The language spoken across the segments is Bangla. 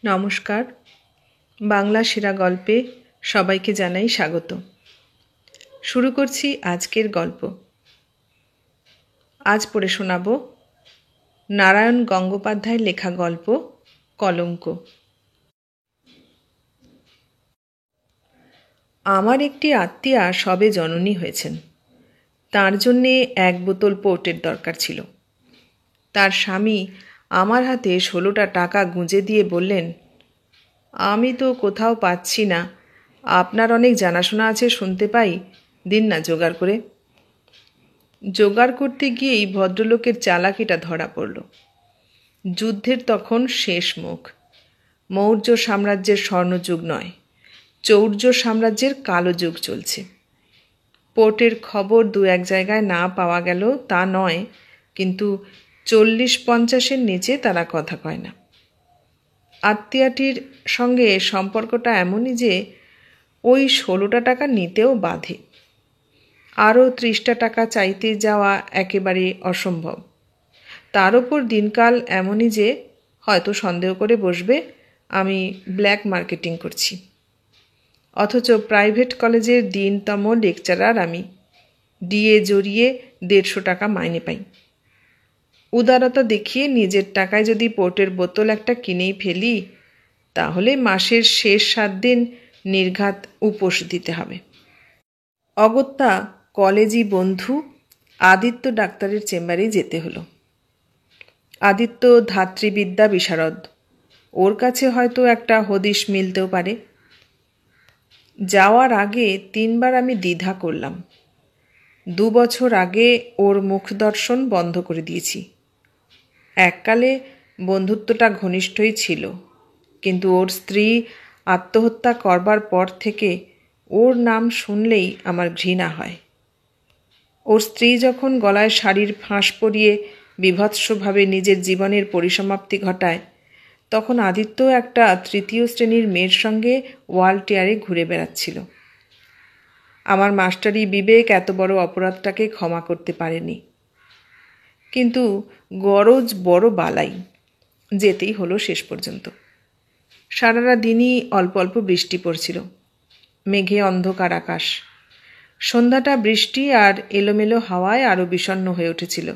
নমস্কার। বাংলা সেরা গল্পে সবাইকে জানাই স্বাগত। শুরু করছি আজকের গল্প। আজ পড়ে শোনাব নারায়ণ গঙ্গোপাধ্যায়ের লেখা গল্প কলঙ্ক। আমার একটি আত্মীয়া সবে জননী হয়েছেন। তার জন্যে 1 বোতল পোর্টের দরকার ছিল। তার স্বামী আমার হাতে 16টা টাকা গুঁজে দিয়ে বললেন, আমি তো কোথাও পাচ্ছি না, আপনার অনেক জানাশোনা আছে শুনতে পাই, দিন না জোগাড় করে। জোগাড় করতে গিয়েই ভদ্রলোকের চালাকিটা ধরা পড়ল। যুদ্ধের তখন শেষ মুখ। মৌর্য সাম্রাজ্যের স্বর্ণযুগ নয়, চৌর্য সাম্রাজ্যের কালো যুগ চলছে। পোর্টের খবর 2-1 জায়গায় না পাওয়া গেল তা নয়, কিন্তু 40-50-এর নিচে তারা কথা কয় না। আত্মীয়াটির সঙ্গে সম্পর্কটা এমনই যে ওই 16টা টাকা নিতেও বাধে। আরও 30টা টাকা চাইতে যাওয়া একেবারে অসম্ভব। তার ওপর দিনকাল এমনই যে হয়তো সন্দেহ করে বসবে আমি ব্ল্যাক মার্কেটিং করছি। অথচ প্রাইভেট কলেজের দিনতম লেকচারার আমি, ডিএ জড়িয়ে 150 টাকা মাইনে পাই। উদারতা দেখিয়ে নিজের টাকায় যদি পোর্টের বোতল একটা কিনেই ফেলি, তাহলে মাসের শেষ 7 দিন নির্ঘাত উপোস দিতে হবে। অগত্যা কলেজই বন্ধু আদিত্য ডাক্তারের চেম্বারে যেতে হলো। আদিত্য ধাত্রীবিদ্যা বিশারদ, ওর কাছে হয়তো একটা হদিশ মিলতেও পারে। যাওয়ার আগে 3 বার আমি দ্বিধা করলাম। 2 বছর আগে ওর মুখ দর্শন বন্ধ করে দিয়েছি। এককালে বন্ধুত্বটা ঘনিষ্ঠই ছিল, কিন্তু ওর স্ত্রী আত্মহত্যা করবার পর থেকে ওর নাম শুনলেই আমার ঘৃণা হয়। ওর স্ত্রী যখন গলায় শাড়ির ফাঁস পরিয়ে বীভৎসভাবে নিজের জীবনের পরিসমাপ্তি ঘটায়, তখন আদিত্য একটা 3য় শ্রেণীর মেয়ের সঙ্গে ওয়ালটেয়ারে ঘুরে বেড়াচ্ছিল। আমার মাস্টারি বিবেক এত বড় অপরাধটাকে ক্ষমা করতে পারেনি, কিন্তু গরজ বড় বালাই, যেতেই হলো শেষ পর্যন্ত। সারাটা দিনই অল্প অল্প বৃষ্টি পড়ছিল, মেঘে অন্ধকার আকাশ। সন্ধ্যাটা বৃষ্টি আর এলোমেলো হাওয়ায় আরও বিষণ্ণ হয়ে উঠেছিল।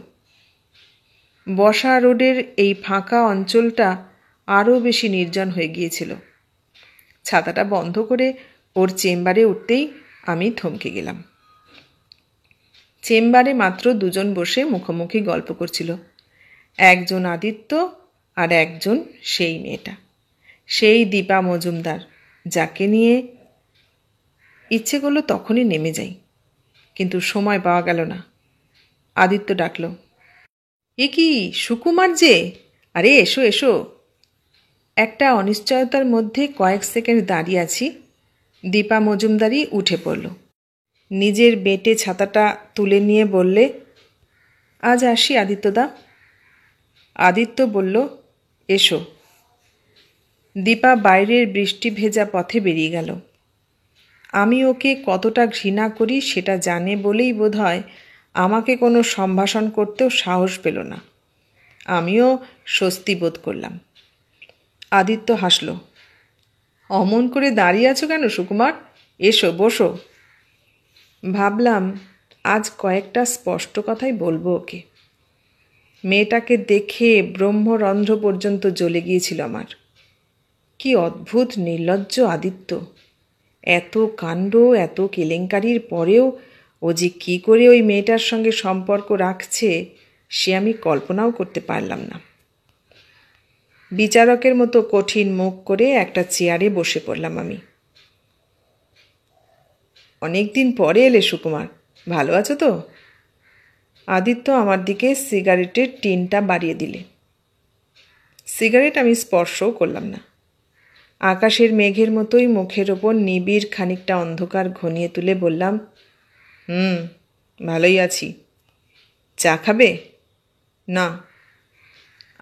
বসা রোডের এই ফাঁকা অঞ্চলটা আরও বেশি নির্জন হয়ে গিয়েছিল। ছাতাটা বন্ধ করে ওর চেম্বারে উঠতেই আমি থমকে গেলাম। চেম্বারে মাত্র 2 জন বসে মুখোমুখি গল্প করছিল। একজন আদিত্য আর একজন সেই মেয়েটা, সেই দীপা মজুমদার, যাকে নিয়ে ইচ্ছে করলো তখনই নেমে যাই, কিন্তু সময় পাওয়া গেল না। আদিত্য ডাকল, এ কি সুকুমার যে? আরে এসো এসো। একটা অনিশ্চয়তার মধ্যে কয়েক সেকেন্ড দাঁড়িয়ে আছি। দীপা মজুমদারই উঠে পড়ল। নিজের বেটে ছাতাটা তুলে নিয়ে বললে, আজ আসি আদিত্যদা। আদিত্য বলল, এসো। দীপা বাইরের বৃষ্টি ভেজা পথে বেরিয়ে গেল। আমি ওকে কতটা ঘৃণা করি সেটা জানে বলেই বোধহয় আমাকে কোনো সম্ভাষণ করতেও সাহস পেল না। আমিও স্বস্তি বোধ করলাম। আদিত্য হাসল। অমন করে দাঁড়িয়ে আছো কেন সুকুমার? এসো বসো। ভাবলাম আজ কয়েকটা স্পষ্ট কথাই বলবো ওকে। মেয়েটাকে দেখে ব্রহ্মরন্ধ্র পর্যন্ত জ্বলে গিয়েছিল আমার। কি অদ্ভুত নির্লজ্জ আদিত্য! এত কাণ্ড, এত কেলেঙ্কারির পরেও ও যে কী করে ওই মেয়েটার সঙ্গে সম্পর্ক রাখছে সে আমি কল্পনাও করতে পারলাম না। বিচারকের মতো কঠিন মুখ করে একটা চেয়ারে বসে পড়লাম আমি। অনেক দিন পরে এলে সুকুমার, ভালো আছো তো? আদিত্য আমার দিকে সিগারেটের টিনটা বাড়িয়ে দিলে। সিগারেট আমি স্পর্শও করলাম না। আকাশের মেঘের মতোই মুখের ওপর নিবিড় খানিকটা অন্ধকার ঘনিয়ে তুলে বললাম, ভালোই আছি। চা খাবে? না।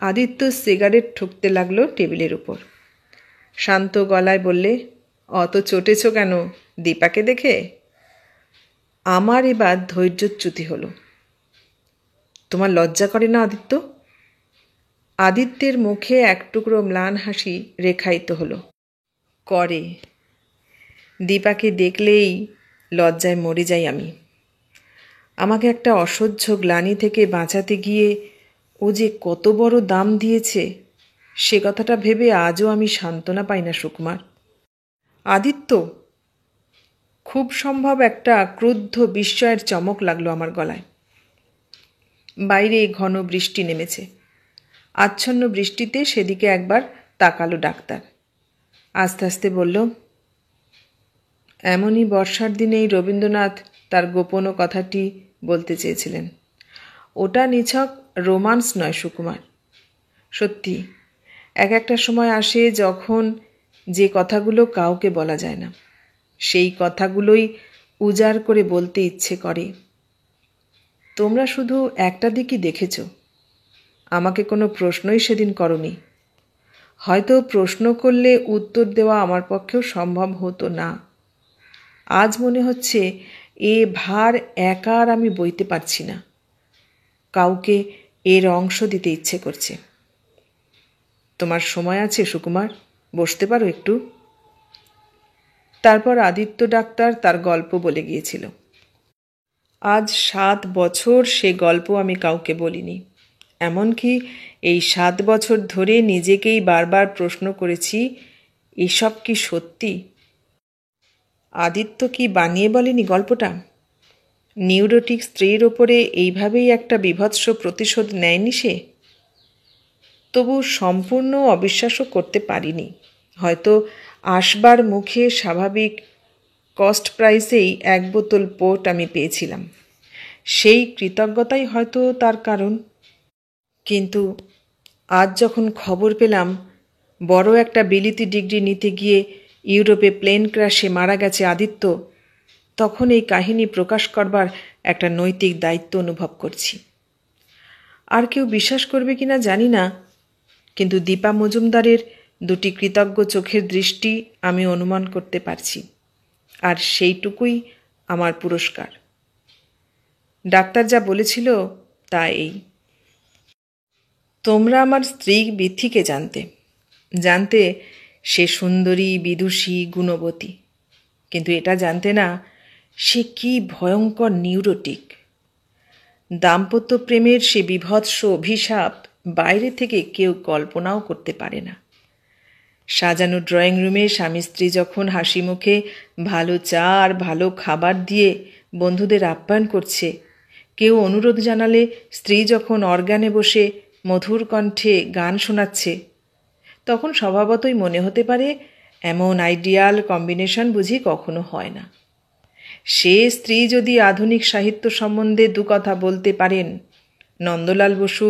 আদিত্য সিগারেট ঠুকতে লাগলো টেবিলের উপর। শান্ত গলায় বললে, অত চটেছ কেন দীপাকে দেখে? আমার এবার ধৈর্যচ্যুতি হলো। তোমার লজ্জা করে না আদিত্য? আদিত্যের মুখে এক টুকরো ম্লান হাসি রেখায়িত হলো। করে। দীপাকে দেখলেই লজ্জায় মরে যাই আমি। আমাকে একটা অসহ্য গ্লানি থেকে বাঁচাতে গিয়ে ও যে কত বড় দাম দিয়েছে সে কথাটা ভেবে আজও আমি সান্ত্বনা পাই না সুকুমার। আদিত্য! খুব সম্ভব একটা ক্রুদ্ধ বিস্ময়ের চমক লাগলো আমার গলায়। বাইরে ঘন বৃষ্টি নেমেছে। আচ্ছন্ন বৃষ্টিতে সেদিকে একবার তাকালো ডাক্তার। আস্তে আস্তে বলল, এমনই বর্ষার দিনেই রবীন্দ্রনাথ তার গোপন কথাটি বলতে চেয়েছিলেন। ওটা নিছক রোমান্স নয় সুকুমার। সত্যি একটা সময় আসে যখন যে কথাগুলো কাউকে বলা যায় না সেই কথাগুলোই উজাড় করে বলতে ইচ্ছে করে। তোমরা শুধু একটা দিকই দেখেছ, আমাকে কোনো প্রশ্নই সেদিন করনি। হয়তো প্রশ্ন করলে উত্তর দেওয়া আমার পক্ষেও সম্ভব হতো না। আজ মনে হচ্ছে এ ভার একা আর আমি বইতে পারছি না। কাউকে এর অংশ দিতে ইচ্ছে করছে। তোমার সময় আছে সুকুমার? বসতে পারো একটু? তারপর আদিত্য ডাক্তার তার গল্প বলে গিয়েছিল। আজ 7 বছর সে গল্প আমি কাউকে বলিনি। এমনকি এই 7 বছর ধরে নিজেকেই বারবার প্রশ্ন করেছি, এসব কি সত্যি? আদিত্য কি বানিয়ে বলেনি গল্পটা? নিউরোটিক স্ত্রীর ওপরে এইভাবেই একটা বীভৎস প্রতিশোধ নেয়নি সে? তবু সম্পূর্ণ অবিশ্বাসও করতে পারিনি। হয়তো আসবার মুখে স্বাভাবিক কস্ট প্রাইসেই 1 বোতল পোর্ট আমি পেয়েছিলাম। সেই কৃতজ্ঞতাই হয়তো তার কারণ। কিন্তু আজ যখন খবর পেলাম বড় একটা বিলিতি ডিগ্রি নিতে গিয়ে ইউরোপে প্লেন ক্র্যাশে মারা গেছে আদিত্য, তখন এই কাহিনী প্রকাশ করবার একটা নৈতিক দায়িত্ব অনুভব করছি। আর কেউ বিশ্বাস করবে কিনা জানি না, কিন্তু দীপা মজুমদারের 2টি কৃতজ্ঞ চোখের দৃষ্টি আমি অনুমান করতে পারছি, আর সেইটুকুই আমার পুরস্কার। ডাক্তার যা বলেছিল তা এই। তোমরা আমার স্ত্রী বিথিকে জানতে সে সুন্দরী, বিদুষী, গুণবতী, কিন্তু এটা জানতে না সে কি ভয়ঙ্কর নিউরোটিক। দাম্পত্য প্রেমের সে বিভৎস অভিশাপ বাইরে থেকে কেউ কল্পনাও করতে পারে না। সাজানো ড্রয়িং রুমে স্বামী স্ত্রী যখন হাসি মুখে ভালো চা আর ভালো খাবার দিয়ে বন্ধুদের আপ্যায়ন করছে, কেউ অনুরোধ জানালে স্ত্রী যখন অর্গানে বসে মধুর কণ্ঠে গান শোনাচ্ছে, তখন স্বভাবতই মনে হতে পারে এমন আইডিয়াল কম্বিনেশন বুঝি কখনো হয় না। সে স্ত্রী যদি আধুনিক সাহিত্য সম্বন্ধে 2 কথা বলতে পারেন, নন্দলাল বসু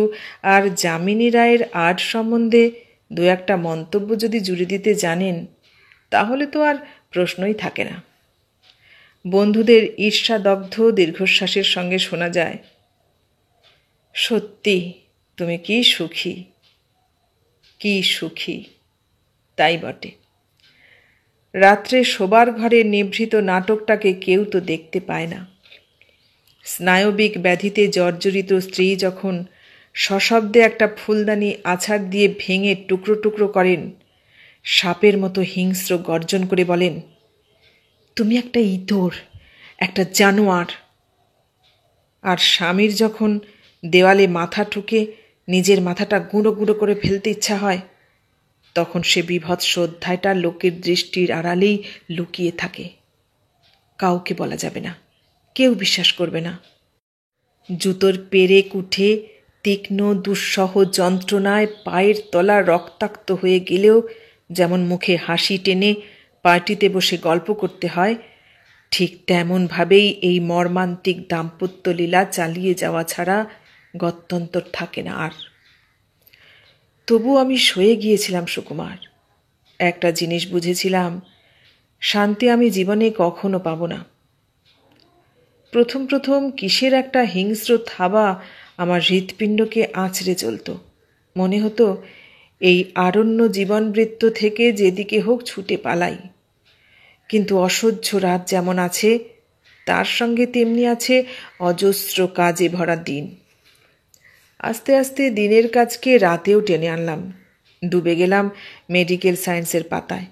আর যামিনী রায়ের আর্ট সম্বন্ধে 2-1টা মন্তব্য যদি জুড়ে দিতে জানেন, তাহলে তো আর প্রশ্নই থাকে না। বন্ধুদের ঈর্ষাদগ্ধ দীর্ঘশ্বাসের সঙ্গে শোনা যায়, সত্যি তুমি কি সুখী, কি সুখী। তাই বটে। রাত্রে শোবার ঘরে নিভৃত নাটকটাকে কেউ তো দেখতে পায় না। স্নায়বিক ব্যাধিতে জর্জরিত স্ত্রী যখন সশব্দে একটা ফুলদানি আছাড় দিয়ে ভেঙে টুকরো টুকরো করেন, সাপের মতো হিংস্র গর্জন করে বলেন, তুমি একটা ইঁদুর, একটা জানোয়ার। আর স্বামীর যখন দেওয়ালে মাথা ঠুকে নিজের মাথাটা গুঁড়ো গুঁড়ো করে ফেলতে ইচ্ছা হয়, তখন সে বিভৎস অধ্যায়টা লোকের দৃষ্টির আড়ালেই লুকিয়ে থাকে। কাউকে বলা যাবে না, কেউ বিশ্বাস করবে না। জুতোর পেরেক উঠে তীক্ষ্ণ দুঃসহ যন্ত্রণায় পায়ের তলা রক্তাক্ত হয়ে গেলেও যেমন মুখে হাসি টেনে পার্টিতে বসে গল্প করতে হয়, ঠিক তেমনভাবেই এই মর্মান্তিক দাম্পত্য লীলা চালিয়ে যাওয়া ছাড়া গত্যন্তর থাকে না আর। তবু আমি সয়ে গিয়েছিলাম সুকুমার। একটা জিনিস বুঝেছিলাম, শান্তি আমি জীবনে কখনো পাব না। প্রথম কিসের একটা হিংস্র থাবা আমার হৃৎপিণ্ডকে আঁচড়ে চলত। মনে হতো এই আরণ্য জীবনবৃত্ত থেকে যেদিকে হোক ছুটে পালাই। কিন্তু অসহ্য রাত যেমন আছে, তার সঙ্গে তেমনি আছে অজস্র কাজে ভরা দিন। আস্তে আস্তে দিনের কাজকে রাতেও টেনে আনলাম, ডুবে গেলাম মেডিকেল সায়েন্সের পাতায়।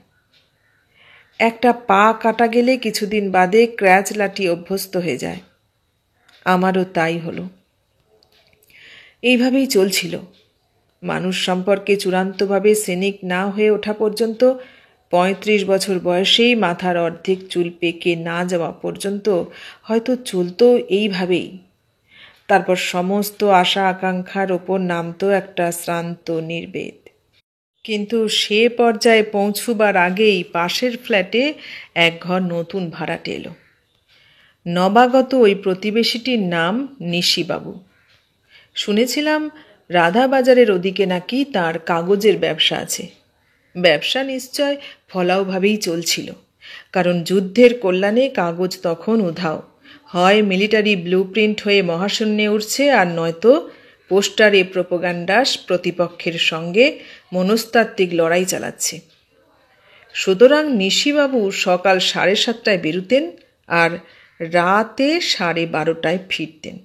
একটা পা কাটা গেলে কিছুদিন বাদে ক্র্যাচ লাঠি অভ্যস্ত হয়ে যায়। আমারও তাই হলো। এইভাবেই চলছিল। মানুষ সম্পর্কে চূড়ান্তভাবে সিনিক না হয়ে ওঠা পর্যন্ত, ৩৫ বছর বয়সেই মাথার অর্ধেক চুল পেকে না যাওয়া পর্যন্ত হয়তো চলতো এইভাবেই। তারপর সমস্ত আশা আকাঙ্ক্ষার ওপর নামতো একটা শ্রান্ত নির্বেদ। কিন্তু সে পর্যায়ে পৌঁছবার আগেই পাশের ফ্ল্যাটে এক ঘর নতুন ভাড়াটে এলো। নবাগত ওই প্রতিবেশীটির নাম নিশিবাবু। শুনেছিলাম রাধাবাজারের ওদিকে নাকি তার কাগজের ব্যবসা আছে। ব্যবসা নিশ্চয় ফলাওভাবেই চলছিল, কারণ যুদ্ধের কল্যাণে কাগজ তখন উধাও। হয় মিলিটারি ব্লু প্রিন্ট হয়ে মহাশূন্যে উঠছে, আর নয়তো পোস্টারে প্রোপাগান্ডাস প্রতিপক্ষের সঙ্গে মনস্তাত্ত্বিক লড়াই চালাচ্ছে। সুতরাং নিশিবাবু সকাল 7:30টায় বেরুতেন আর রাতে 12:30টায় ফিরতেন।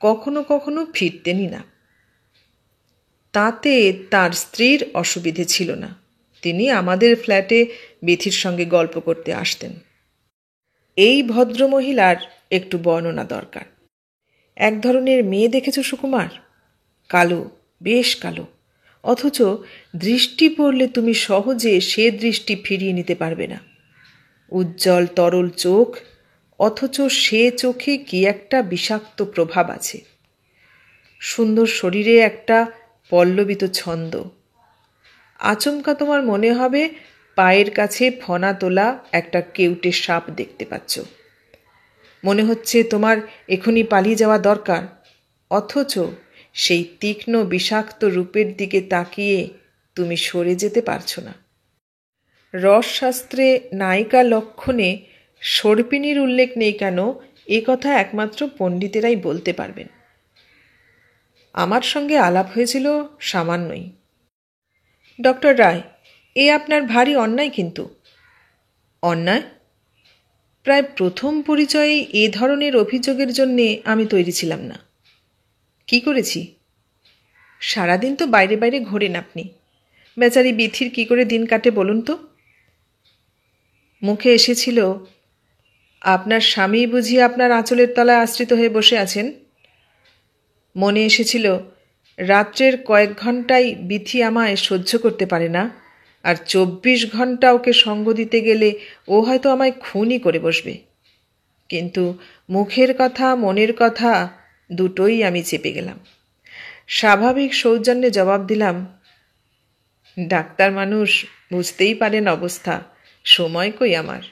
কখনো কখনো ফিরতেনই না। তাতে তার স্ত্রীর অসুবিধে ছিল না। তিনি আমাদের ফ্ল্যাটে বিথির সঙ্গে গল্প করতে আসতেন। এই ভদ্রমহিলার একটু বর্ণনা দরকার। এক ধরনের মেয়ে দেখেছ সুকুমার? কালো, বেশ কালো, অথচ দৃষ্টি পড়লে তুমি সহজে সে দৃষ্টি ফিরিয়ে নিতে পারবে না। উজ্জ্বল তরল চোখ, অথচ সে চোখে কি একটা বিষাক্ত প্রভাব আছে। সুন্দর শরীরে একটা পল্লবিত ছন্দ। আচমকা তোমার মনে হবে পায়ের কাছে ফনা তোলা একটা কেউটে সাপ দেখতে পাচ্ছ। মনে হচ্ছে তোমার এখনই পালিয়ে যাওয়া দরকার, অথচ সেই তীক্ষ্ণ বিষাক্ত রূপের দিকে তাকিয়ে তুমি সরে যেতে পারছ না। রসশাস্ত্রে নায়িকা লক্ষণে সর্পিণীর উল্লেখ নেই কেন, এ কথা একমাত্র পণ্ডিতেরাই বলতে পারবেন। আমার সঙ্গে আলাপ হয়েছিল সামান্যই। ডক্টর রায়, এ আপনার ভারী অন্যায় কিন্তু। অন্যায়? প্রায় প্রথম পরিচয়ে এ ধরনের অভিযোগের জন্যে আমি তৈরি ছিলাম না। কি করেছি? সারাদিন তো বাইরে বাইরে ঘোরেন আপনি। বেচারি বিথির কি করে দিন কাটে বলুন তো? মুখে এসেছিল, আপনার স্বামী বুঝি আপনার আঁচলের তলায় আশ্রিত হয়ে বসে আছেন। মনে এসেছিল, রাত্রের কয়েক ঘন্টাই বিথি আমায় সহ্য করতে পারে না, আর 24 ঘন্টা ওকে সঙ্গ দিতে গেলে ও হয়তো আমায় খুনই করে বসবে। কিন্তু মুখের কথা মনের কথা দুটোই আমি চেপে গেলাম। স্বাভাবিক সৌজন্যে জবাব দিলাম, ডাক্তার মানুষ, বুঝতেই পারেন অবস্থা, সময় কই আমার।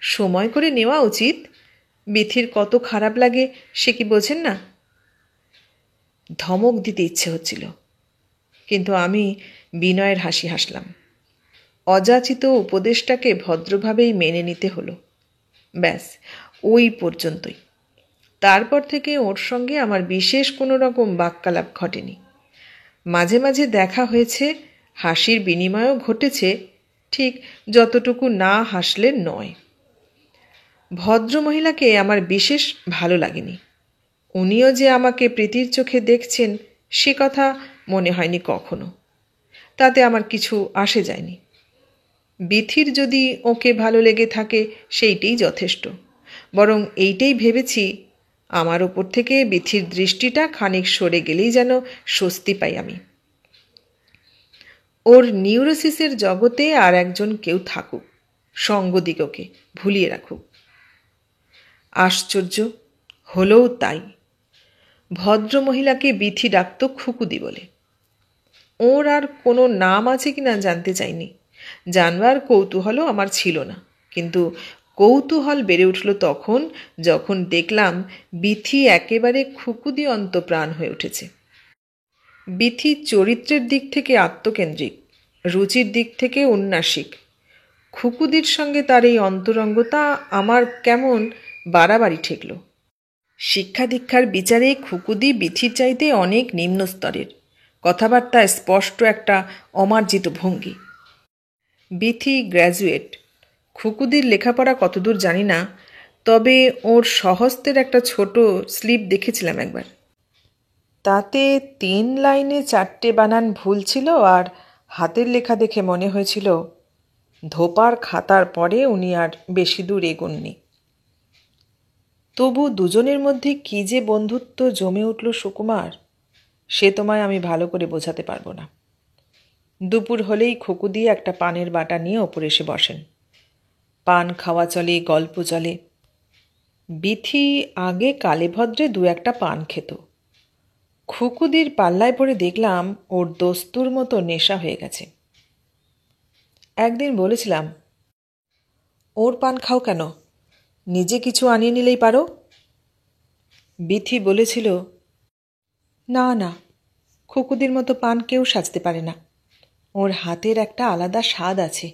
সময় করে নেওয়া উচিত। বিথির কত খারাপ লাগে সে কি বোঝেন না? ধমক দিতে ইচ্ছে হচ্ছিল, কিন্তু আমি বিনয়ের হাসি হাসলাম। অযাচিত উপদেশটাকে ভদ্রভাবেই মেনে নিতে হলো। ব্যাস, ওই পর্যন্তই। তারপর থেকে ওর সঙ্গে আমার বিশেষ কোনো রকম বাক্যালাপ ঘটেনি। মাঝে মাঝে দেখা হয়েছে, হাসির বিনিময়ও ঘটেছে, ঠিক যতটুকু না হাসলে নয়। ভদ্রমহিলাকে আমার বিশেষ ভালো লাগেনি। উনিও যে আমাকে প্রীতির চোখে দেখছেন সে কথা মনে হয়নি কখনো। তাতে আমার কিছু আসে যায়নি। বিথির যদি ওকে ভালো লেগে থাকে সেইটাই যথেষ্ট। বরং এইটাই ভেবেছি, আমার ওপর থেকে বিথির দৃষ্টিটা খানিক সরে গেলেই যেন স্বস্তি পাই আমি। ওর নিউরোসিসের জগতে আর একজন কেউ থাকুক, সঙ্গদিগকে ভুলিয়ে রাখুক। আশ্চর্য, হলেও তাই। ভদ্রমহিলাকে বিথি ডাকত খুকুদি বলে। ওর আর কোনো নাম আছে কিনা জানতে চাইনি। জানবার কৌতূহলও আমার ছিল না, কিন্তু কৌতূহল বেড়ে উঠল তখন যখন দেখলাম বিথি একেবারে খুকুদি অন্তপ্রাণ হয়ে উঠেছে। বিথি চরিত্রের দিক থেকে আত্মকেন্দ্রিক, রুচির দিক থেকে উন্নাসিক। খুকুদির সঙ্গে তার এই অন্তরঙ্গতা আমার কেমন বাড়াবাড়ি ঠেকল। শিক্ষা দীক্ষার বিচারে খুকুদি বিথির চাইতে অনেক নিম্ন স্তরের। কথাবার্তায় স্পষ্ট একটা অমার্জিত ভঙ্গি। বিথি গ্র্যাজুয়েট। খুকুদির লেখাপড়া কতদূর জানি না, তবে ওর স্বহস্তের একটা ছোট স্লিপ দেখেছিলাম একবার। তাতে 3 লাইনে 4টে বানান ভুল ছিল, আর হাতের লেখা দেখে মনে হয়েছিল ধোপার খাতার পরে উনি আর বেশি দূর এগোননি। তবু দুজনের মধ্যে কী যে বন্ধুত্ব জমে উঠল সুকুমার, সে তোমায় আমি ভালো করে বোঝাতে পারবো না। দুপুর হলেই খোকু দিয়ে একটা পানের বাটা নিয়ে ওপরে এসে বসেন। পান খাওয়া চলে, গল্প চলে। বিথি আগে কালে ভদ্রে 2-1টা পান খেত। খুকুদির পাল্লায় পড়ে দেখলাম ওর দস্তুর মতো নেশা হয়ে গেছে। একদিন বলেছিলাম, ওর পান খাও কেন, নিজে কিছু আনিয়ে নিলেই পারো। বিথি বলেছিল, না না, খুকুদির মতো পান কেউ সাজতে পারে না, ওর হাতের একটা আলাদা স্বাদ আছে।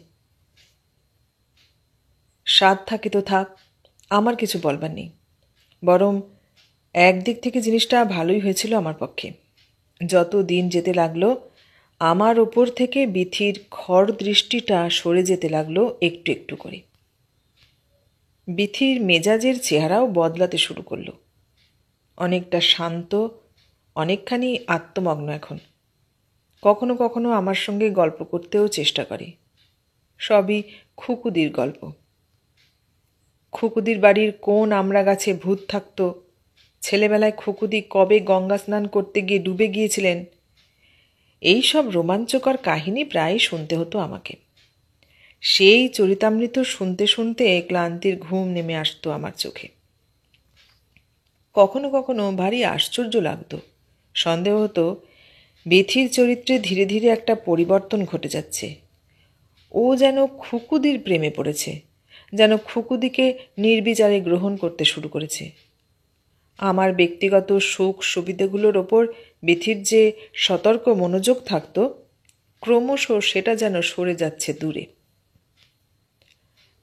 স্বাদ থাকে তো থাক, আমার কিছু বলবার নেই। বরং একদিক থেকে জিনিসটা ভালোই হয়েছিল আমার পক্ষে। যত দিন যেতে লাগলো আমার ওপর থেকে বিথির খড় দৃষ্টিটা সরে যেতে লাগলো একটু একটু করে। বিথির মেজাজের চেহারাও বদলাতে শুরু করলো। অনেকটা শান্ত, অনেকখানি আত্মমগ্ন এখন। কখনো কখনো আমার সঙ্গে গল্প করতেও চেষ্টা করে। সবই খুকুদির গল্প। খুকুদির বাড়ির কোন আমড়া গাছে ভূত থাকত, ছেলেবেলায় খুকুদি কবে গঙ্গা স্নান করতে গিয়ে ডুবে গিয়েছিলেন, এই সব রোমাঞ্চকর কাহিনী প্রায় শুনতে হতো আমাকে। সেই চরিতামৃত শুনতে শুনতে ক্লান্তির ঘুম নেমে আসতো আমার চোখে। কখনো কখনো ভারী আশ্চর্য লাগতো, সন্দেহ হতো বিথির চরিত্রে ধীরে ধীরে একটা পরিবর্তন ঘটে যাচ্ছে। ও যেন খুকুদির প্রেমে পড়েছে, যেন খুকুদিকে নির্বিচারে গ্রহণ করতে শুরু করেছে। আমার ব্যক্তিগত সুখ সুবিধাগুলোর ওপর বিথির যে সতর্ক মনোযোগ থাকত, ক্রমশ সেটা যেন সরে যাচ্ছে দূরে।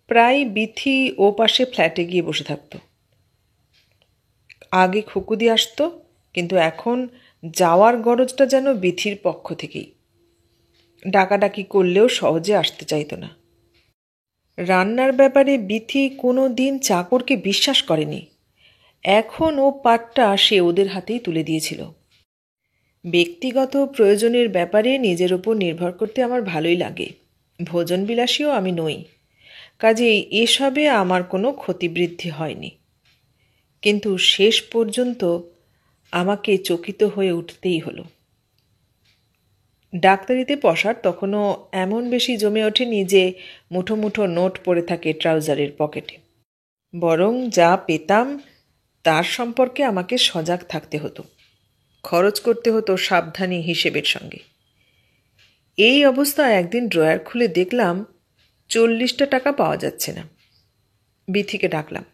প্রায় বিথি ও পাশে ফ্ল্যাটে গিয়ে বসে থাকত। আগে খুকুদি আসতো, কিন্তু এখন যাওয়ার গরজটা যেন বিথির পক্ষ থেকেই। ডাকাডাকি করলেও সহজে আসতে চাইত না। রান্নার ব্যাপারে বিথি কোনো দিন চাকরকে বিশ্বাস করেনি। এখন ও পাটটা সে ওদের হাতেই তুলে দিয়েছিল। ব্যক্তিগত প্রয়োজনের ব্যাপারে নিজের ওপর নির্ভর করতে আমার ভালোই লাগে। ভোজনবিলাসীও আমি নই, কাজেই এসবে আমার কোনো ক্ষতিবৃদ্ধি হয়নি। কিন্তু শেষ পর্যন্ত আমাকে চকিত হয়ে উঠতেই হলো। ডাক্তারিতে পসার তখনও এমন বেশি জমে ওঠেনি যে মুঠো মুঠো নোট পড়ে থাকে ট্রাউজারের পকেটে। বরং যা পেতাম তার সম্পর্কে আমাকে সজাগ থাকতে হতো, খরচ করতে হতো সাবধানী হিসেবের সঙ্গে। এই অবস্থায় একদিন ড্রয়ার খুলে দেখলাম 40টা টাকা পাওয়া যাচ্ছে না। বিথিকে ডাকলাম।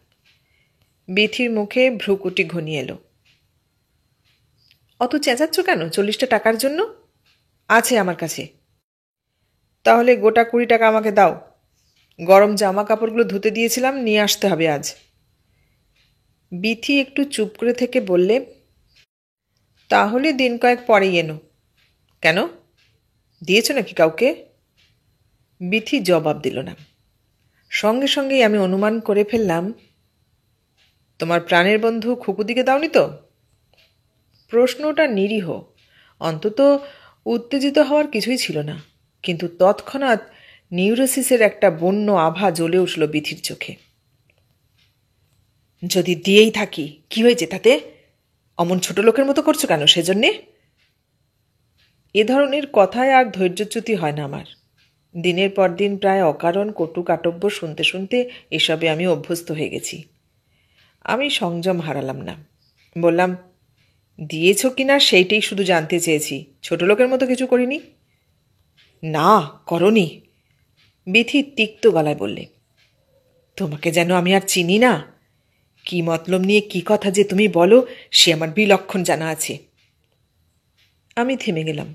বিথির মুখে ভ্রুকুটি ঘনিয়ে এলো। অত চেঁচাচ্ছ কেন 40টা টাকার জন্য? আছে আমার কাছে। তাহলে গোটা 20 টাকা আমাকে দাও। গরম জামা কাপড়গুলো ধুতে দিয়েছিলাম, নিয়ে আসতে হবে আজ। বিথি একটু চুপ করে থেকে বললে, তাহলে দিন কয়েক পরেই এনো। কেন, দিয়েছ নাকি কাউকে? বিথি জবাব দিল না। সঙ্গে সঙ্গেই আমি অনুমান করে ফেললাম, তোমার প্রাণের বন্ধু খুকুদিকে দাওনি তো? প্রশ্নটা নিরীহ, অন্তত উত্তেজিত হওয়ার কিছুই ছিল না, কিন্তু তৎক্ষণাৎ নিউরোসিসের একটা বন্য আভা জ্বলে উঠল বিথির চোখে। যদি দিয়েই থাকি কি হয়েছে তাতে? অমন ছোট লোকের মতো করছো কেন সেজন্যে? এ ধরনের কথায় আর ধৈর্যচ্যুতি হয় না আমার। দিনের পর দিন প্রায় অকারণ কটু কাটব্য শুনতে শুনতে এসবে আমি অভ্যস্ত হয়ে গেছি। আমি সংযম হারালাম না। বললাম, দিয়েছ কিনা সেইটাই শুধু জানতে চেয়েছি, ছোট লোকের মতো কিছু করিনি। না, করনি, বিথি তিক্ত গলায় বললে। তোমাকে যেন আমি আর চিনি না। কি মতলব নিয়ে কি কথা যে তুমি বলো সে আমার বিলক্ষণ জানা আছে। আমি থেমে গেলাম।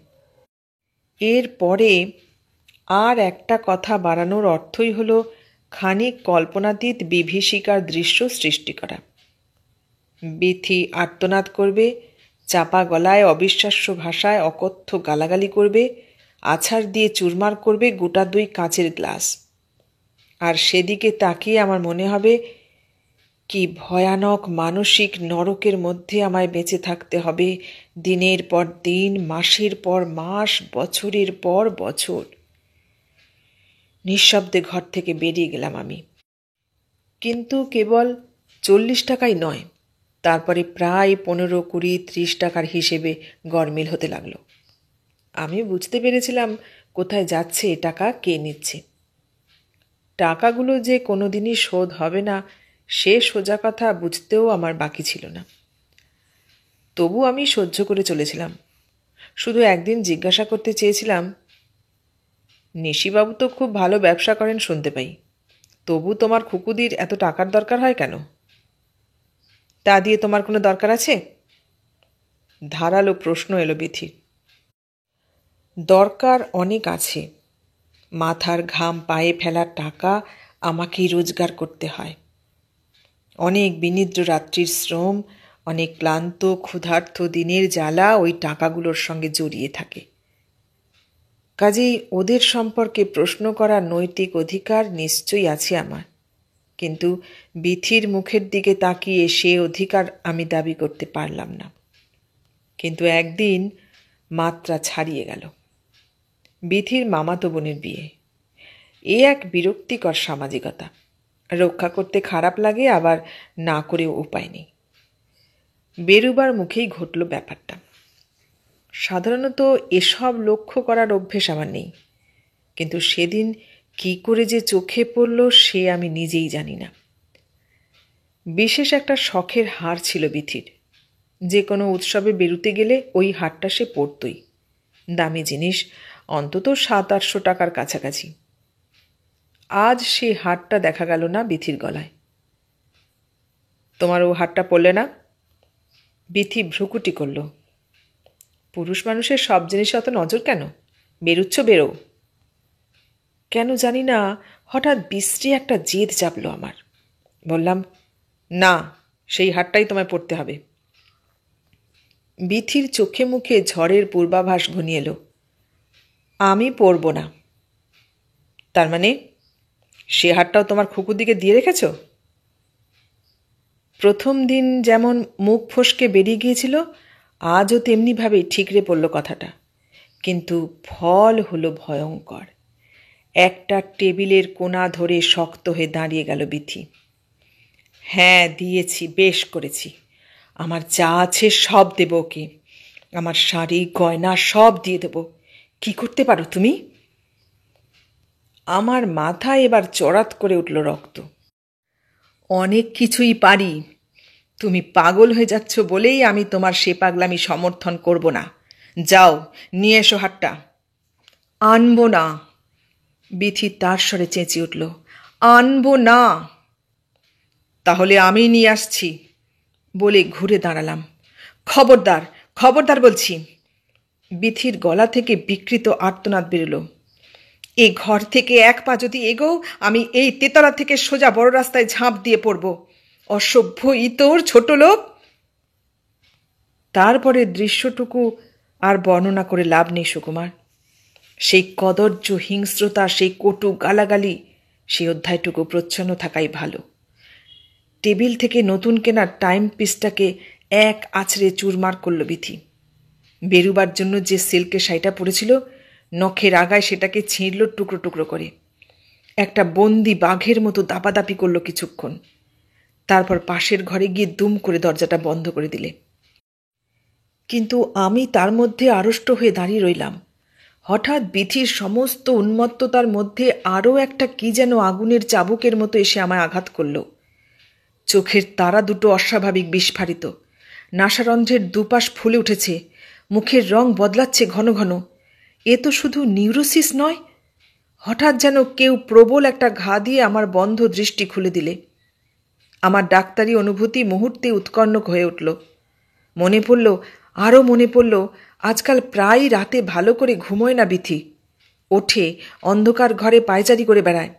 এর পরে আর একটা কথা বাড়ানোর অর্থই হলো খানিক কল্পনাতীত বিভীষিকার দৃশ্য সৃষ্টি করা। বিথি আর্তনাদ করবে, চাপা গলায় অবিশ্বাস্য ভাষায় অকথ্য গালাগালি করবে, আছাড় দিয়ে চুরমার করবে গোটা 2 কাঁচের গ্লাস। আর সেদিকে তাকিয়ে আমার মনে হবে কি ভয়ানক মানসিক নরকের মধ্যে আমায় বেঁচে থাকতে হবে, দিনের পর দিন, মাসের পর মাস, বছরের পর বছর। নিঃশব্দে ঘর থেকে বেরিয়ে গেলাম আমি। কিন্তু কেবল 40 টাকাই নয়, তারপরে প্রায় 15, 20, 30 টাকার হিসেবে গরমিল হতে লাগলো। আমি বুঝতে পেরেছিলাম কোথায় যাচ্ছে এ টাকা, কে নিচ্ছে। টাকাগুলো যে কোনোদিনই শোধ হবে না সে সোজা কথা বুঝতেও আমার বাকি ছিল না। তবু আমি সহ্য করে চলেছিলাম। শুধু একদিন জিজ্ঞাসা করতে চেয়েছিলাম, নিশিবাবু তো খুব ভালো ব্যবসা করেন শুনতে পাই, তবু তোমার খুকুদির এত টাকার দরকার হয় কেন? তা দিয়ে তোমার কোনো দরকার আছে? ধারালো প্রশ্ন এলো বিথির। দরকার অনেক আছে। মাথার ঘাম পায়ে ফেলার টাকা আমাকেই রোজগার করতে হয়। অনেক বিনিদ্র রাত্রির শ্রম, অনেক ক্লান্ত ক্ষুধার্ত দিনের জ্বালা ওই টাকাগুলোর সঙ্গে জড়িয়ে থাকে। কাজেই ওদের সম্পর্কে প্রশ্ন করার নৈতিক অধিকার নিশ্চয়ই আছে আমার, কিন্তু বিথির মুখের দিকে তাকিয়ে সে অধিকার আমি দাবি করতে পারলাম না। কিন্তু একদিন মাত্রা ছাড়িয়ে গেল। বিথির মামাতো বোনের বিয়ে। এ এক বিরক্তিকর সামাজিকতা। রক্ষা করতে খারাপ লাগে, আবার না করেও উপায় নেই। বেরুবার মুখেই ঘটল ব্যাপারটা। সাধারণত এসব লক্ষ্য করার অভ্যেস আমার নেই, কিন্তু সেদিন কি করে যে চোখে পড়ল সে আমি নিজেই জানি না। বিশেষ একটা শখের হার ছিল বিথির। যে কোনো উৎসবে বেরুতে গেলে ওই হারটা সে পরতই। দামি জিনিস, অন্তত 700-800 টাকার কাছাকাছি। আজ সে হারটা দেখা গেল না বিথির গলায়। তোমার ও হারটা পরলে না? বিথি ভ্রুকুটি করল। পুরুষ মানুষের সব জিনিসে অত নজর কেন? বেরুচ্ছ বেরো। কেন জানি না হঠাৎ বিশ্রী একটা জেদ চাপল আমার। বললাম, না, সেই হারটাই তোমায় পড়তে হবে। বিথির চোখে মুখে ঝড়ের পূর্বাভাস ঘনিয়ে এলো। আমি পরব না। তার মানে সে হারটাও তোমার খুকুদিকে দিয়ে রেখেছ? প্রথম দিন যেমন মুখ ফসকে বেরিয়ে গিয়েছিল, আজও তেমনিভাবেই ঠিকরে পড়ল কথাটা। কিন্তু ফল হলো ভয়ঙ্কর। একটা টেবিলের কোণা ধরে শক্ত হয়ে দাঁড়িয়ে গেল বিথি। হ্যাঁ, দিয়েছি, বেশ করেছি। আমার যা আছে সব দেব ওকে। আমার শাড়ি গয়না সব দিয়ে দেব। কি করতে পারো তুমি? আমার মাথায় এবার চড়াত করে উঠল রক্ত। অনেক কিছুই পারি। তুমি পাগল হয়ে যাচ্ছ বলেই আমি তোমার সে পাগলামি সমর্থন করব না। যাও, নিয়ে এসো হারটা। আনবো না। বিথি তার স্বরে চেঁচিয়ে উঠল, আনবো না। তাহলে আমি নিয়ে আসছি বলে ঘুরে দাঁড়ালাম। খবরদার, খবরদার বলছি। বিথির গলা থেকে বিকৃত আর্তনাদ বেরোল। এ ঘর থেকে এক পা যদি এগো, আমি এই তেতলা থেকে সোজা বড় রাস্তায় ঝাঁপ দিয়ে পড়ব। অসভ্য ইতর, ছোট লোক। তারপরে দৃশ্যটুকু আর বর্ণনা করে লাভ নেই সুকুমার। সেই কদর্য হিংস্রতা, সেই কটু গালাগালি, সেই অধ্যায়টুকু প্রচ্ছন্ন থাকাই ভালো। টেবিল থেকে নতুন কেনা টাইম পিসটাকে এক আছড়ে চুরমার করল বিথি। বেরুবার জন্য যে সিল্কের শাড়িটা পরেছিল, নখের আগায় সেটাকে ছিঁড়ল টুকরো টুকরো করে। একটা বন্দি বাঘের মতো দাপাদাপি করল কিছুক্ষণ। তারপর পাশের ঘরে গিয়ে দুম করে দরজাটা বন্ধ করে দিলে। কিন্তু আমি তার মধ্যে আড়ষ্ট হয়ে দাঁড়িয়ে রইলাম। হঠাৎ বিথির সমস্ত উন্মত্ততার মধ্যে আরও একটা কি যেন আগুনের চাবুকের মতো এসে আমায় আঘাত করল। চোখের তারা দুটো অস্বাভাবিক বিস্ফারিত। নাসারন্ধ্রের দুপাশ ফুলে উঠেছে। মুখের রং বদলাচ্ছে ঘন ঘন। এ তো শুধু নিউরোসিস নয়, হঠাৎ যেন কেউ প্রবল একটা ঘা দিয়ে আমার বন্ধ দৃষ্টি খুলে দিলে। আমার ডাক্তারি অনুভূতি মুহূর্তে উৎকণ্ঠ হয়ে উঠল। মনে পড়ল, আরও মনে পড়ল, আজকাল প্রায় রাতে ভালো করে ঘুমোয় না বিথি। ওঠে, অন্ধকার ঘরে পায়চারি করে বেড়ায়।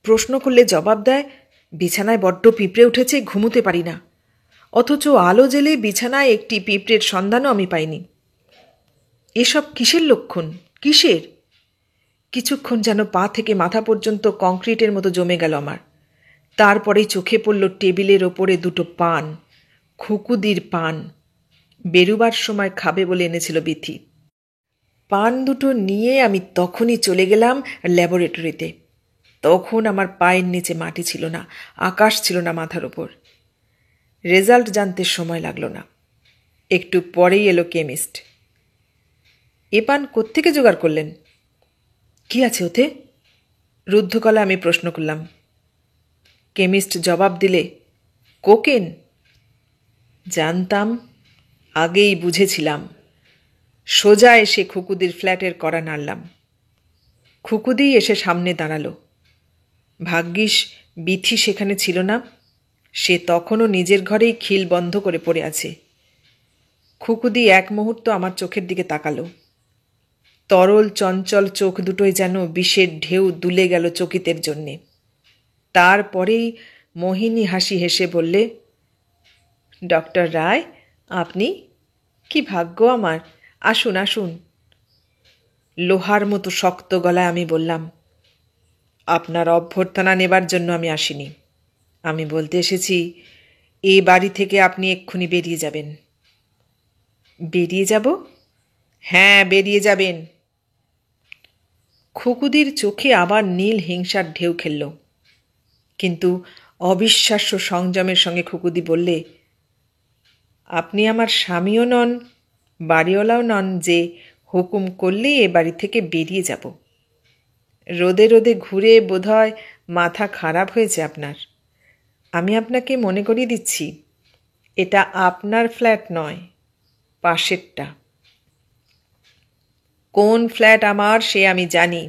প্রশ্ন করলে জবাব দেয়, বিছানায় বড্ড পিঁপড়ে উঠেছে, ঘুমোতে পারি না। অথচ আলো জ্বেলে বিছানায় একটি পিঁপড়ের সন্ধানও আমি পাইনি। এসব কিসের লক্ষণ? কিসের? কিছুক্ষণ যেন পা থেকে মাথা পর্যন্ত কংক্রিটের মতো জমে গেল আমার। তারপরেই চোখে পড়ল টেবিলের ওপরে দুটো পান, খুকুদির পান। বেরুবার সময় খাবে বলে এনেছিল বিথি। পান দুটো নিয়ে আমি তখনই চলে গেলাম ল্যাবরেটরিতে। তখন আমার পায়ের নিচে মাটি ছিল না, আকাশ ছিল না মাথার ওপর। রেজাল্ট জানতে সময় লাগলো না। একটু পরেই এলো কেমিস্ট। এ পান কোত্থেকে জোগাড় করলেন? কি আছে ওতে? রুদ্ধ গলায় আমি প্রশ্ন করলাম। কেমিস্ট জবাব দিলে, কোকেন। জানতাম, আগেই বুঝেছিলাম। সোজা এসে খুকুদির ফ্ল্যাটের কড়া নাড়লাম। খুকুদি এসে সামনে দাঁড়ালো। ভাগ্যিস বিথি সেখানে ছিল না। সে তখনও নিজের ঘরেই খিল বন্ধ করে পড়ে আছে। খুকুদি এক মুহূর্ত আমার চোখের দিকে তাকালো। তরল চঞ্চল চোখ দুটোই যেন বিষের ঢেউ দুলে গেল চকিতের জন্যে। তারপরেই মোহিনী হাসি হেসে বললে, ডক্টর রায়, আপনি? কি ভাগ্য আমার! আসুন আসুন। লোহার মতো শক্ত গলায় আমি বললাম, আপনার অভ্যর্থনা নেবার জন্য আমি আসিনি। আমি বলতে এসেছি, এ বাড়ি থেকে আপনি এক্ষুনি বেরিয়ে যাবেন। বেরিয়ে যাব? হ্যাঁ, বেরিয়ে যাবেন। খুকুদির চোখে আবার নীল হিংসার ঢেউ খেলল। কিন্তু অবিশ্বাস্য সংযমের সঙ্গে খুকুদি বললে, আপনি আমার স্বামীও নন, বাড়িওয়ালাও নন যে হুকুম করলেই এ বাড়ি থেকে বেরিয়ে যাব। রোদে রোদে ঘুরে বোধহয় মাথা খারাপ হয়েছে আপনার। আমি আপনাকে মনে করিয়ে দিচ্ছি, এটা আপনার ফ্ল্যাট নয়, পাশেরটা। কোন ফ্ল্যাট আমার সে আমি জানি।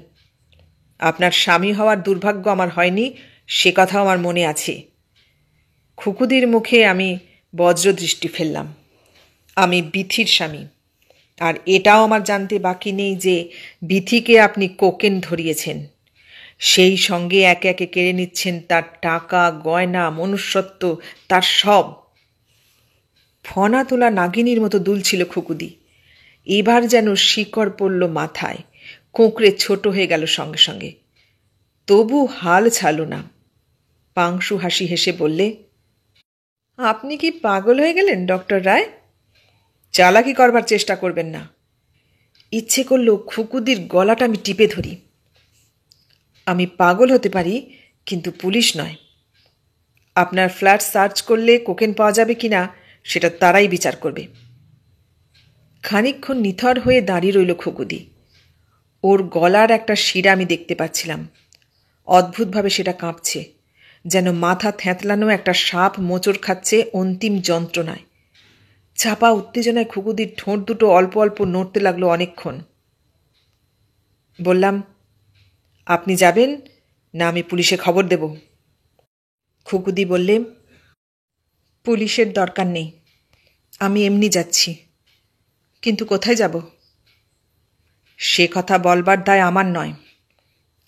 আপনার স্বামী হওয়ার দুর্ভাগ্য আমার হয়নি, সে কথাও আমার মনে আছে। খুকুদির মুখে আমি বজ্রদৃষ্টি ফেললাম। আমি বিথির স্বামী, আর এটাও আমার জানতে বাকি নেই যে বিথিকে আপনি কোকেন ধরিয়েছেন। সেই সঙ্গে একে একে কেড়ে নিচ্ছেন তার টাকা, গয়না, মনুষ্যত্ব, তার সব। ফনা তোলা নাগিনীর মতো দুলছিল খুকুদি। এবার যেন শিকড় পড়ল মাথায়, কোঁকড়ে ছোট হয়ে গেল সঙ্গে সঙ্গে। তবু হাল ছাড়ল না। পাংশু হাসি হেসে বললে, আপনি কি পাগল হয়ে গেলেন ডক্টর রায়? চালাকি করবার চেষ্টা করবেন না। ইচ্ছে করল খুকুদির গলাটা আমি টিপে ধরি। আমি পাগল হতে পারি, কিন্তু পুলিশ নয়। আপনার ফ্ল্যাট সার্চ করলে কোকেন পাওয়া যাবে কিনা সেটা তারাই বিচার করবে। খানিকক্ষণ নিথর হয়ে দাঁড়িয়ে রইল খুকুদি। ওর গলার একটা শিরা আমি দেখতে পাচ্ছিলাম। অদ্ভুতভাবে সেটা কাঁপছে, যেন মাথা থ্যাঁতলানো একটা সাপ মোচড় খাচ্ছে অন্তিম যন্ত্রণায়। চাপা উত্তেজনায় খুকুদির ঠোঁট দুটো অল্প অল্প নড়তে লাগলো অনেকক্ষণ। বললাম, আপনি যাবেন না আমি পুলিশে খবর দেব? খুকুদি বললে, পুলিশের দরকার নেই, আমি এমনি যাচ্ছি। কিন্তু কোথায় যাব? সে কথা বলবার দায় আমার নয়।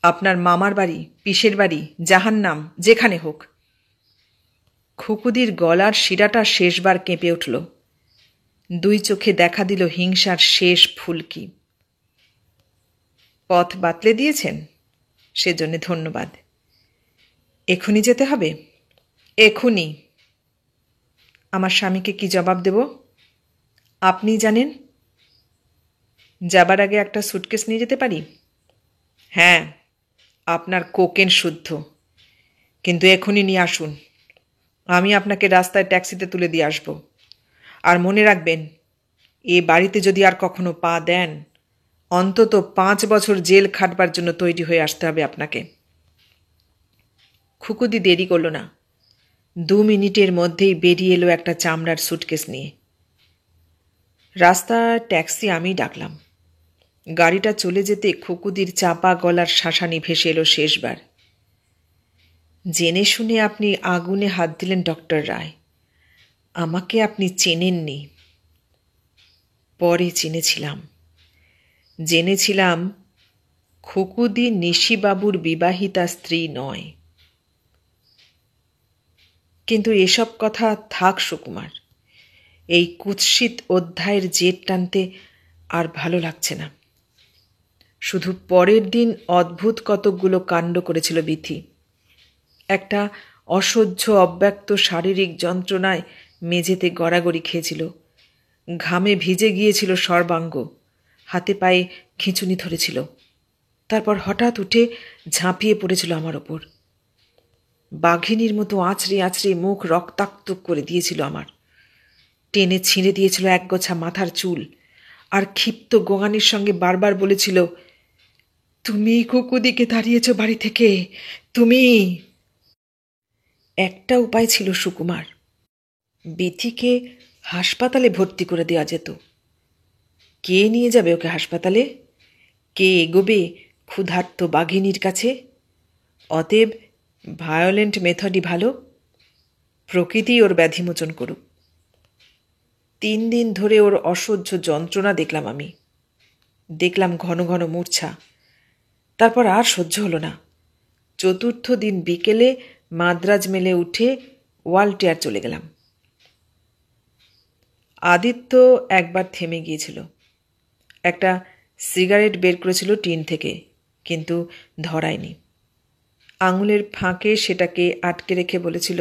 আপনার মামার বাড়ি, পিসের বাড়ি, জাহান্নাম, যেখানে হোক। খুকুদির গলার শিরাটা শেষবার কেঁপে উঠল। দুই চোখে দেখা দিল হিংসার শেষ ফুলকি। পথ বাতলে দিয়েছেন, সেজন্যে ধন্যবাদ। এখুনি যেতে হবে? এখুনি। আমার স্বামীকে কি জবাব দেব? আপনি জানেন। যাবার আগে একটা সুটকেস নিয়ে যেতে পারি? হ্যাঁ, আপনার কোকেন শুদ্ধ, কিন্তু এখনই নিয়ে আসুন। আমি আপনাকে রাস্তায় ট্যাক্সিতে তুলে দিয়ে আসব। আর মনে রাখবেন, এ বাড়িতে যদি আর কখনো পা দেন, অন্তত 5 বছর জেল খাটবার জন্য তৈরি হয়ে আসতে হবে আপনাকে। খুকুদি দেরি করল না। 2 মিনিটের মধ্যেই বেরিয়ে এলো একটা চামড়ার সুটকেস নিয়ে। রাস্তায় ট্যাক্সি আমি ডাকলাম। গাড়িটা চলে যেতে খুকুদির চাপা গলার শাসানি ভেসে এলো শেষবার। জেনে শুনে আপনি আগুনে হাত দিলেন ডক্টর রায়। আমাকে আপনি চেনেননি। পরে চিনেছিলাম। জেনেছিলাম খুকুদি নিশিবাবুর বিবাহিতা স্ত্রী নয়। কিন্তু এসব কথা থাক সুকুমার। এই কুৎসিত অধ্যায়ের জেদ টানতে আর ভালো লাগছে না। শুধু পরের দিন অদ্ভুত কতকগুলো কাণ্ড করেছিল বিথি। একটা অসহ্য অব্যক্ত শারীরিক যন্ত্রণায় মেঝেতে গড়াগড়ি খেয়েছিল। ঘামে ভিজে গিয়েছিল সর্বাঙ্গ, হাতে পায়ে খিঁচুনি ধরেছিল। তারপর হঠাৎ উঠে ঝাঁপিয়ে পড়েছিল আমার ওপর। বাঘিনীর মতো আঁচড়ে আঁচড়ে মুখ রক্তাক্ত করে দিয়েছিল আমার। টেনে ছিঁড়ে দিয়েছিল একগোছা মাথার চুল, আর ক্ষিপ্ত গোঙানির সঙ্গে বারবার বলেছিল, তুমি কুকুদিকে তাড়িয়েছ বাড়ি থেকে, তুমি। একটা উপায় ছিল সুকুমার, বিথিকে হাসপাতালে ভর্তি করে দেওয়া যেত। কে নিয়ে যাবে ওকে হাসপাতালে? কে এগোবে ক্ষুধার্ত বাঘিনীর কাছে? অতএব ভায়োলেন্ট মেথডই ভালো। প্রকৃতি ওর ব্যাধিমোচন করুক। 3 দিন ধরে ওর অসহ্য যন্ত্রণা দেখলাম আমি। দেখলাম ঘন ঘন মূর্ছা। তারপর আর সহ্য হলো না। 4র্থ দিন বিকেলে মাদ্রাজ মেলে উঠে ওয়ালটেয়ার চলে গেলাম। আদিত্য একবার থেমে গিয়েছিল। একটা সিগারেট বের করেছিল টিন থেকে, কিন্তু ধরায়নি। আঙুলের ফাঁকে সেটাকে আটকে রেখে বলেছিল,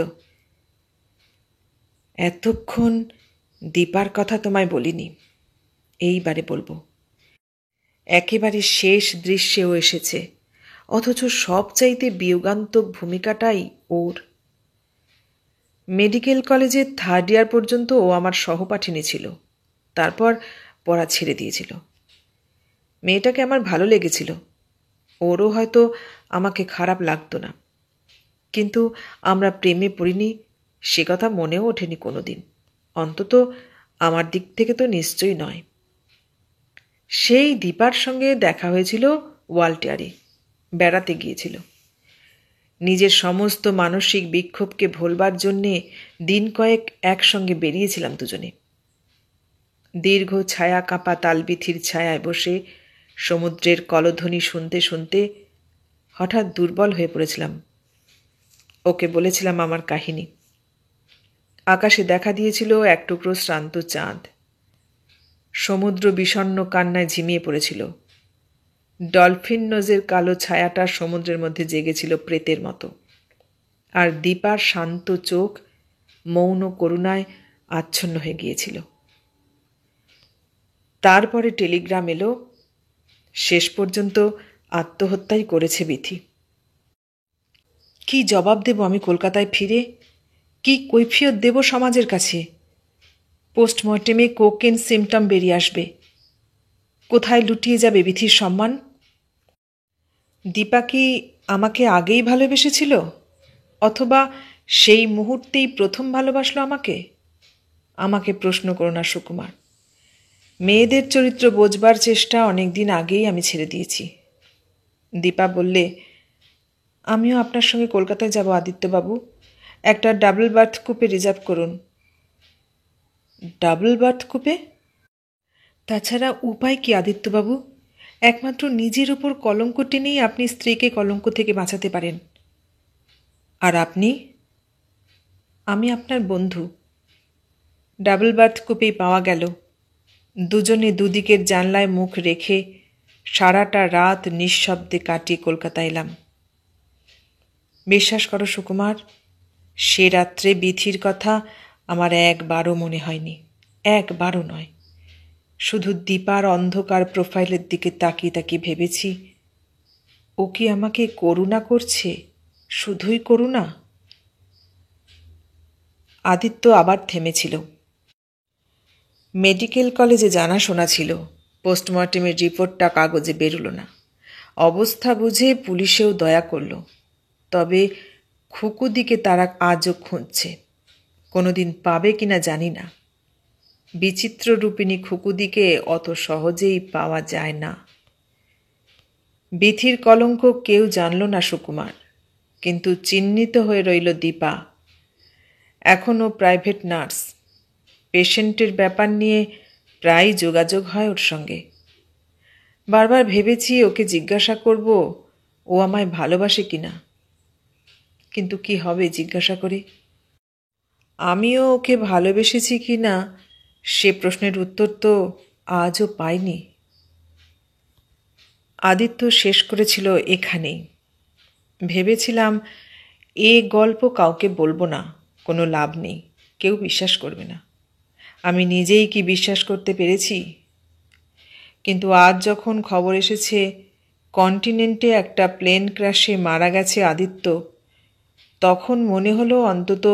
এতক্ষণ দীপার কথা তোমায় বলিনি, এইবারে বলবো। একেবারে শেষ দৃশ্যেও এসেছে, অথচ সবচাইতে বিয়োগান্তক ভূমিকাটাই ওর। মেডিকেল কলেজে 3rd ইয়ার পর্যন্ত ও আমার সহপাঠিনী ছিল। তারপর পড়া ছেড়ে দিয়েছিল। মেয়েটাকে আমার ভালো লেগেছিল, ওরও হয়তো আমাকে খারাপ লাগতো না, কিন্তু আমরা প্রেমে পড়িনি সে কথা মনেও ওঠেনি কোনো দিন, অন্তত আমার দিক থেকে তো নিশ্চয়ই নয়। সেই দীপার সঙ্গে দেখা হয়েছিল ওয়ালটেয়ারে, বেড়াতে গিয়েছিল। নিজের সমস্ত মানসিক বিক্ষোভকে ভোলবার জন্যে দিন কয়েক একসঙ্গে বেরিয়েছিলাম দুজনে। দীর্ঘ ছায়া কাঁপা তালবিথির ছায়ায় বসে সমুদ্রের কলধ্বনি শুনতে শুনতে হঠাৎ দুর্বল হয়ে পড়েছিলাম। ওকে বলেছিলাম আমার কাহিনী। আকাশে দেখা দিয়েছিল এক টুকরো শ্রান্ত চাঁদ। সমুদ্র বিষণ্ণ কান্নায় ঝিমিয়ে পড়েছিল। ডলফিন নোজের কালো ছায়াটা সমুদ্রের মধ্যে জেগেছিল প্রেতের মতো, আর দীপার শান্ত চোখ মৌন করুণায় আচ্ছন্ন হয়ে গিয়েছিল। তারপরে টেলিগ্রাম এলো, শেষ পর্যন্ত আত্মহত্যাই করেছে বিথি। কি জবাব দেব আমি কলকাতায় ফিরে? কি কৈফিয়ত দেব সমাজের কাছে? পোস্টমর্টেমে কোকেন সিমটম বেরিয়ে আসবে। কোথায় লুটিয়ে যাবে বিথির সম্মান? দীপা কি আমাকে আগেই ভালোবেসেছিল, অথবা সেই মুহূর্তেই প্রথম ভালোবাসলো আমাকে? আমাকে প্রশ্ন করো না সুকুমার। মেয়েদের চরিত্র বোঝবার চেষ্টা অনেক দিন আগেই আমি ছেড়ে দিয়েছি। দীপা বললে, আমিও আপনার সঙ্গে কলকাতায় যাব আদিত্যবাবু, একটা ডাবল বার্থ কুপে রিজার্ভ করুন। Double birth কুপে? তাছাড়া উপায় কি আদিত্যবাবু? একমাত্র নিজের ওপর কলঙ্ক টেনেই আপনি স্ত্রীকে কলঙ্ক থেকে বাঁচাতে পারেন। আর আপনি? আমি আপনার বন্ধু। ডাবল বার্থ কুপেই পাওয়া গেল। দুজনে দুদিকের জানলায় মুখ রেখে সারাটা রাত নিঃশব্দে কাটিয়ে কলকাতা এলাম। বিশ্বাস করো সুকুমার, সে রাত্রে বিথির কথা আমার একবারও মনে হয়নি, একবারও নয়। শুধু দীপার অন্ধকার প্রোফাইলের দিকে তাকিয়ে তাকিয়ে ভেবেছি, ও কি আমাকে করুণা করছে, শুধুই করুণা? আদিত্য আবার থেমেছিল। মেডিকেল কলেজে জানাশোনা ছিল, পোস্টমর্টেমের রিপোর্টটা কাগজে বেরোলো না। অবস্থা বুঝে পুলিশেও দয়া করল। তবে খুকুদিকে তারা আজও খুঁজছে, কোনোদিন পাবে কিনা জানি না। বিচিত্র রূপিণী খুকুদিকে অত সহজেই পাওয়া যায় না। বিথির কলঙ্ক কেউ জানল না সুকুমার, কিন্তু চিহ্নিত হয়ে রইল দীপা। এখনও প্রাইভেট নার্স। পেশেন্টের ব্যাপার নিয়ে প্রায় যোগাযোগ হয় ওর সঙ্গে। বারবার ভেবেছি ওকে জিজ্ঞাসা করব ও আমায় ভালোবাসে কিনা, কিন্তু কি হবে জিজ্ঞাসা করে? আমিও ওকে ভালোবেসেছি কি না সে প্রশ্নের উত্তর তো আজও পাইনি। আদিত্য শেষ করেছিল এখানেই। ভেবেছিলাম এ গল্প কাউকে বলবো না, কোনো লাভ নেই, কেউ বিশ্বাস করবে না। আমি নিজেই কি বিশ্বাস করতে পেরেছি? কিন্তু আজ যখন খবর এসেছে কন্টিনেন্টে একটা প্লেন ক্র্যাশে মারা গেছে আদিত্য, তখন মনে হলো অন্তত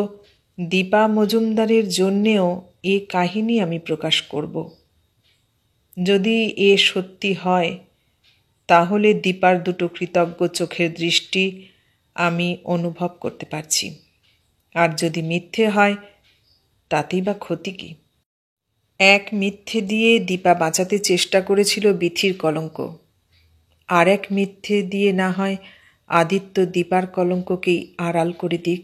দীপা মজুমদারের জন্যেও এ কাহিনী আমি প্রকাশ করব। যদি এ সত্যি হয় তাহলে দীপার দুটো কৃতজ্ঞ চোখের দৃষ্টি আমি অনুভব করতে পারছি। আর যদি মিথ্যে হয় তাতেই বা ক্ষতি কি? এক মিথ্যে দিয়ে দীপা বাঁচাতে চেষ্টা করেছিল বিথির কলঙ্ক, আর এক মিথ্যে দিয়ে না হয় আদিত্য দীপার কলঙ্ককেই আড়াল করে দিক।